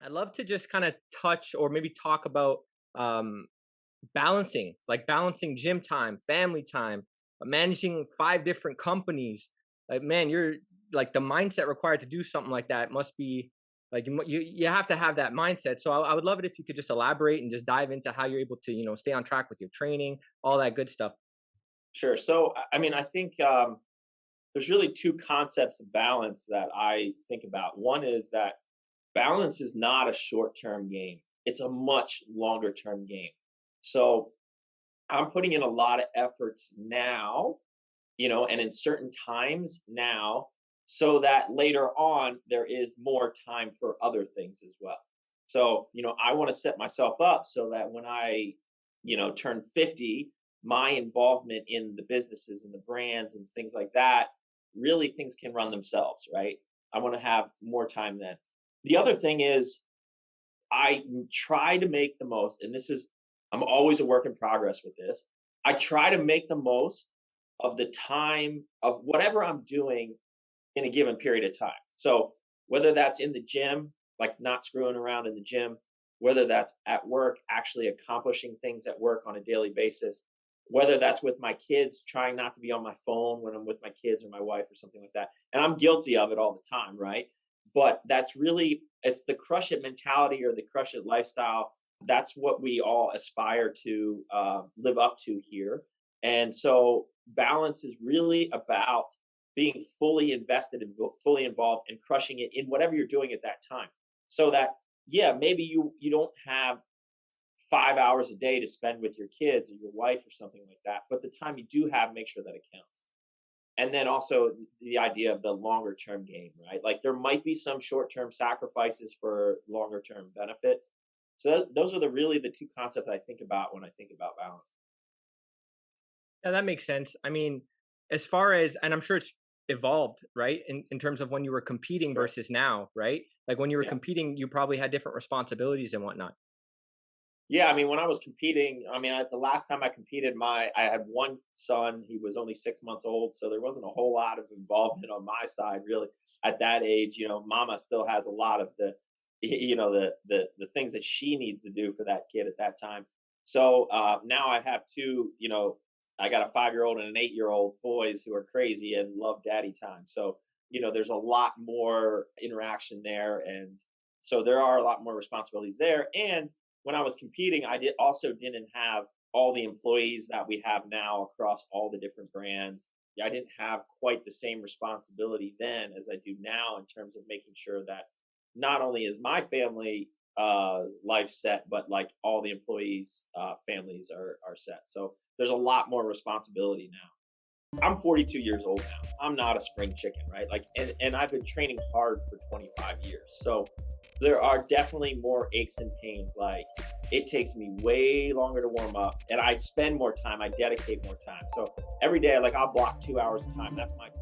I'd love to just kind of touch or maybe talk about um, balancing gym time, family time, managing 5 different companies. Like, man, you're like the mindset required to do something like that must be like you have to have that mindset. So I would love it if you could just elaborate and just dive into how you're able to stay on track with your training, all that good stuff. Sure. So, I mean, I think there's really two concepts of balance that I think about. One is that balance is not a short-term game. It's a much longer-term game. So I'm putting in a lot of efforts now, and in certain times now, so that later on there is more time for other things as well. So, I want to set myself up so that when I, turn 50, my involvement in the businesses and the brands and things like that, really things can run themselves, right? I want to have more time then. The other thing is I try to make the most, and I'm always a work in progress with this. I try to make the most of the time of whatever I'm doing in a given period of time. So whether that's in the gym, like not screwing around in the gym, whether that's at work, actually accomplishing things at work on a daily basis, whether that's with my kids, trying not to be on my phone when I'm with my kids or my wife or something like that. And I'm guilty of it all the time, right? But it's the crush it mentality or the crush it lifestyle. That's what we all aspire to live up to here. And so balance is really about being fully invested and fully involved and crushing it in whatever you're doing at that time. So that, yeah, maybe you don't have 5 hours a day to spend with your kids or your wife or something like that. But the time you do have, make sure that it counts. And then also the idea of the longer term game, right? Like there might be some short term sacrifices for longer term benefits. So those are really the two concepts I think about when I think about balance. Yeah, that makes sense. I mean, as far as, and I'm sure it's evolved, right? In terms of when you were competing Sure. versus now, right? Like when you were Yeah. competing, you probably had different responsibilities and whatnot. Yeah, I mean, when I was competing, the last time I competed, I had one son. He was only 6 months old, so there wasn't a whole lot of involvement on my side, really. At that age, Mama still has a lot of the things that she needs to do for that kid at that time. So now I have two. I got a 5-year-old and an 8-year-old boys who are crazy and love daddy time. So there's a lot more interaction there, and so there are a lot more responsibilities there. And when I was competing, didn't have all the employees that we have now across all the different brands. Yeah, I didn't have quite the same responsibility then as I do now in terms of making sure that not only is my family life set, but like all the employees' families are set. So there's a lot more responsibility now. I'm 42 years old now. I'm not a spring chicken, right? Like, and I've been training hard for 25 years. So there are definitely more aches and pains. Like it takes me way longer to warm up and I spend more time. I dedicate more time. So every day, like I'll block 2 hours of time. That's my time